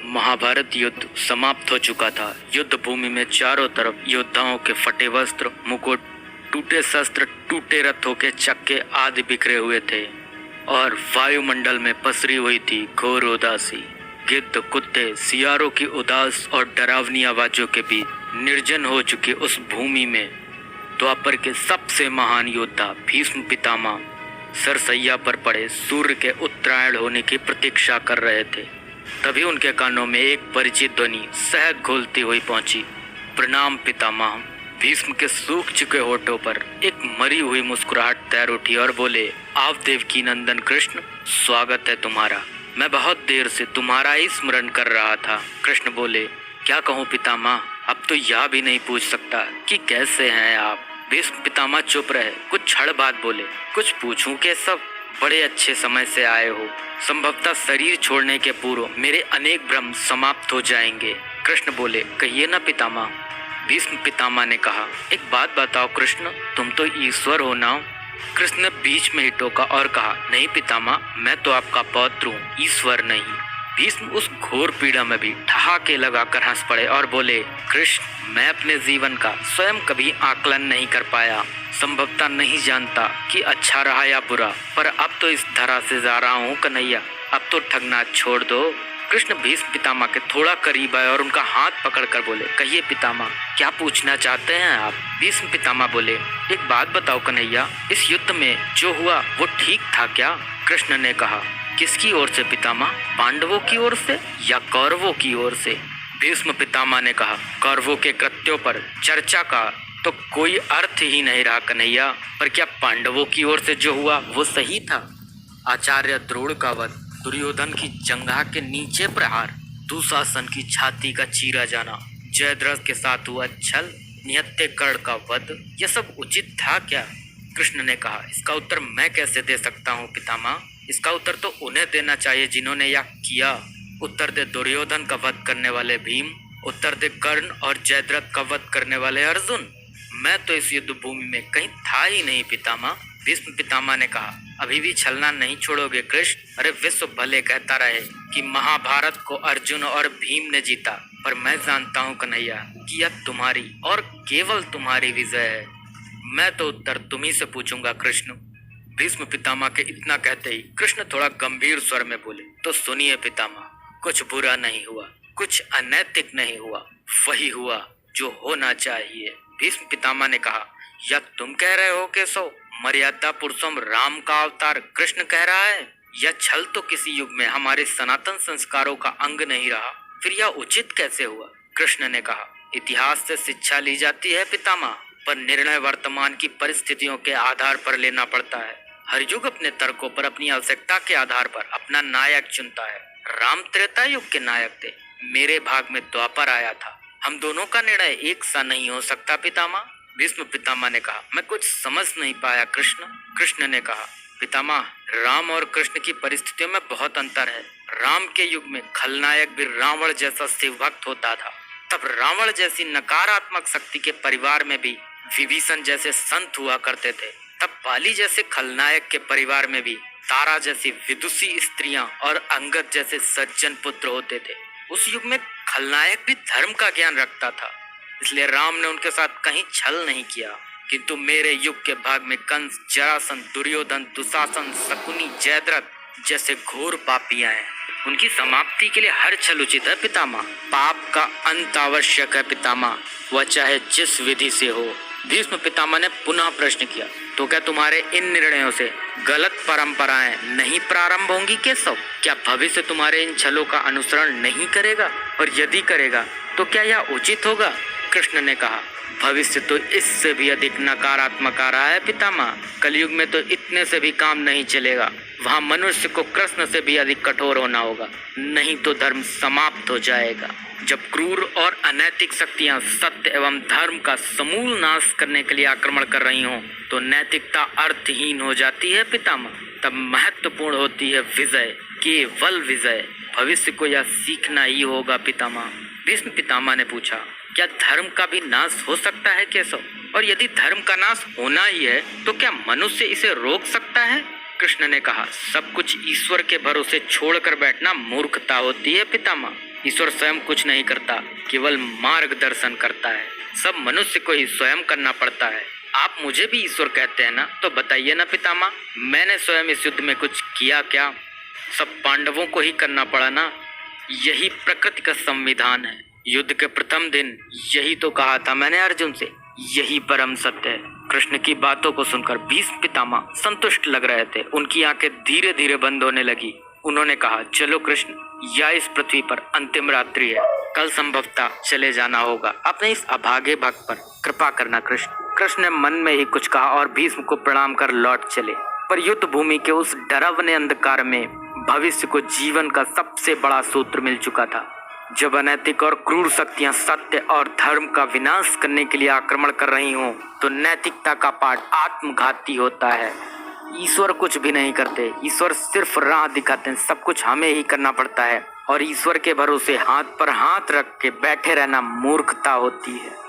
महाभारत युद्ध समाप्त हो चुका था। युद्ध भूमि में चारों तरफ योद्धाओं के फटे वस्त्र, मुकुट, टूटे शस्त्र, टूटे रथों के चक्के आदि बिखरे हुए थे और वायुमंडल में पसरी हुई थी घोर उदासी। गिद्ध, कुत्ते, सियारों की उदास और डरावनी आवाजों के बीच निर्जन हो चुकी उस भूमि में द्वापर के सबसे महान योद्धा भीष्म पितामह सरसैया पर पड़े सूर्य के उत्तरायण होने की प्रतीक्षा कर रहे थे। तभी उनके कानों में एक परिचित ध्वनि सहज घुलती हुई पहुंची। प्रणाम पितामह। भीष्म के सूख चुके होठों पर एक मरी हुई मुस्कुराहट तैर उठी और बोले, आप देवकी नंदन कृष्ण, स्वागत है तुम्हारा। मैं बहुत देर से तुम्हारा ही स्मरण कर रहा था। कृष्ण बोले, क्या कहूँ पितामह, अब तो यह भी नहीं पूछ सकता कि कैसे हैं आप। भीष्म पितामह चुप रहे, कुछ क्षण बाद बोले, कुछ पूछूं के सब, बड़े अच्छे समय से आए हो। संभवतः शरीर छोड़ने के पूर्व मेरे अनेक भ्रम समाप्त हो जाएंगे। कृष्ण बोले, कहिए ना पितामह। भीष्म पितामह ने कहा, एक बात बताओ कृष्ण, तुम तो ईश्वर हो ना। कृष्ण ने बीच में ही टोका और कहा, नहीं पितामह, मैं तो आपका पौत्र हूँ, ईश्वर नहीं। भीष्म उस घोर पीड़ा में भी ठहाके लगाकर हंस पड़े और बोले, कृष्ण, मैं अपने जीवन का स्वयं कभी आकलन नहीं कर पाया। संभवतः नहीं जानता कि अच्छा रहा या बुरा, पर अब तो इस धरा से जा रहा हूँ कन्हैया, अब तो ठगना छोड़ दो। कृष्ण भीष्म पितामह के थोड़ा करीब आए और उनका हाथ पकड़कर बोले, कहिए पितामह, क्या पूछना चाहते हैं आप। भीष्म पितामह बोले, एक बात बताओ कन्हैया, इस युद्ध में जो हुआ वो ठीक था क्या। कृष्ण ने कहा, किसकी ओर से पितामह, पांडवों की ओर से या कौरवों की ओर से। भीष्म पितामह ने कहा, कौरवों के कृत्यों पर चर्चा का तो कोई अर्थ ही नहीं रहा कन्हैया, पर क्या पांडवों की ओर से जो हुआ वो सही था। आचार्य द्रोण का वध, दुर्योधन की जंघा के नीचे प्रहार, दुशासन की छाती का चीरा जाना, जयद्रथ के साथ हुआ छल, निहत्थे कर्ण का वध, यह सब उचित था क्या। कृष्ण ने कहा, इसका उत्तर मैं कैसे दे सकता हूँ पितामह, इसका उत्तर तो उन्हें देना चाहिए जिन्होंने यह किया। उत्तर दे दुर्योधन का वध करने वाले भीम, उत्तर दे कर्ण और जयद्रथ का वध करने वाले अर्जुन। मैं तो इस युद्ध भूमि में कहीं था ही नहीं पितामह। भीष्म पितामह ने कहा, अभी भी छलना नहीं छोड़ोगे कृष्ण। अरे विश्व भले कहता रहे कि महाभारत को अर्जुन और भीम ने जीता, पर मैं जानता हूँ कन्हैया कि यह तुम्हारी और केवल तुम्हारी विजय है। मैं तो उत्तर तुम्ही से पूछूंगा कृष्ण। भीष्म पितामह के इतना कहते ही कृष्ण थोड़ा गंभीर स्वर में बोले, तो सुनिए पितामह, कुछ बुरा नहीं हुआ, कुछ अनैतिक नहीं हुआ, वही हुआ जो होना चाहिए। भीष्म पितामह ने कहा, या तुम कह रहे हो केशव, मर्यादा पुरुषोत्तम राम का अवतार कृष्ण कह रहा है। यह छल तो किसी युग में हमारे सनातन संस्कारों का अंग नहीं रहा, फिर यह उचित कैसे हुआ। कृष्ण ने कहा, इतिहास से शिक्षा ली जाती है पितामह, पर निर्णय वर्तमान की परिस्थितियों के आधार पर लेना पड़ता है। हर युग अपने तर्कों पर, अपनी आवश्यकता के आधार पर अपना नायक चुनता है। राम त्रेता युग के नायक थे, मेरे भाग में द्वापर आया था। हम दोनों का निर्णय एक सा नहीं हो सकता पितामह। भीष्म पितामह ने कहा, मैं कुछ समझ नहीं पाया कृष्ण। कृष्ण ने कहा, पितामह, राम और कृष्ण की परिस्थितियों में बहुत अंतर है। राम के युग में खलनायक भी रावण जैसा शिव भक्त होता था। तब रावण जैसी नकारात्मक शक्ति के परिवार में भी विभीषण जैसे संत हुआ करते थे। तब बाली जैसे खलनायक के परिवार में भी तारा जैसी विदुषी स्त्रियां और अंगद जैसे सज्जन पुत्र होते थे। उस युग में खलनायक भी धर्म का ज्ञान रखता था, इसलिए राम ने उनके साथ कहीं छल नहीं किया। किंतु मेरे युग के भाग में कंस, जरासंध, दुर्योधन, दुशासन, शकुनी, जयद्रथ जैसे घोर पापियां हैं। उनकी समाप्ति के लिए हर छल उचित है पितामह। पाप का अंत आवश्यक है पितामह, वह चाहे जिस विधि से हो। भीष्म पितामह ने पुनः प्रश्न किया, तो क्या तुम्हारे इन निर्णयों से गलत परंपराएं नहीं प्रारंभ होंगी केशव। क्या भविष्य तुम्हारे इन छलों का अनुसरण नहीं करेगा, और यदि करेगा तो क्या यह उचित होगा। कृष्ण ने कहा, भविष्य तो इससे भी अधिक नकारात्मक आ रहा है पितामह। कलयुग में तो इतने से भी काम नहीं चलेगा, वहाँ मनुष्य को कृष्ण से भी अधिक कठोर होना होगा, नहीं तो धर्म समाप्त हो जाएगा। जब क्रूर और अनैतिक शक्तियां सत्य एवं धर्म का समूल नाश करने के लिए आक्रमण कर रही हों, तो नैतिकता अर्थहीन हो जाती है पितामह। तब महत्वपूर्ण होती है विजय, केवल विजय। भविष्य को यह सीखना ही होगा पितामह। भीष्म पितामह ने पूछा, क्या धर्म का भी नाश हो सकता है केशव, और यदि धर्म का नाश होना ही है तो क्या मनुष्य इसे रोक सकता है। कृष्ण ने कहा, सब कुछ ईश्वर के भरोसे छोड़कर बैठना मूर्खता होती है पितामह। ईश्वर स्वयं कुछ नहीं करता, केवल मार्गदर्शन करता है। सब मनुष्य को ही स्वयं करना पड़ता है। आप मुझे भी ईश्वर कहते हैं ना, तो बताइए ना पितामह, मैंने स्वयं इस युद्ध में कुछ किया क्या? सब पांडवों को ही करना पड़ा ना। यही प्रकृति का संविधान है। युद्ध के प्रथम दिन यही तो कहा था मैंने अर्जुन से, यही परम सत्य है। कृष्ण की बातों को सुनकर भीष्म पितामह संतुष्ट लग रहे थे। उनकी आंखें धीरे धीरे बंद होने लगी। उन्होंने कहा, चलो कृष्ण, यह इस पृथ्वी पर अंतिम रात्रि है, कल संभवतः चले जाना होगा। अपने इस अभागे भक्त पर कृपा करना कृष्ण। कृष्ण ने मन में ही कुछ कहा और भीष्म को प्रणाम कर लौट चले। पर युद्ध भूमि के उस डरावने अंधकार में भविष्य को जीवन का सबसे बड़ा सूत्र मिल चुका था। जब अनैतिक और क्रूर शक्तियां सत्य और धर्म का विनाश करने के लिए आक्रमण कर रही हों, तो नैतिकता का पाठ आत्मघाती होता है। ईश्वर कुछ भी नहीं करते, ईश्वर सिर्फ राह दिखाते हैं। सब कुछ हमें ही करना पड़ता है और ईश्वर के भरोसे हाथ पर हाथ रख के बैठे रहना मूर्खता होती है।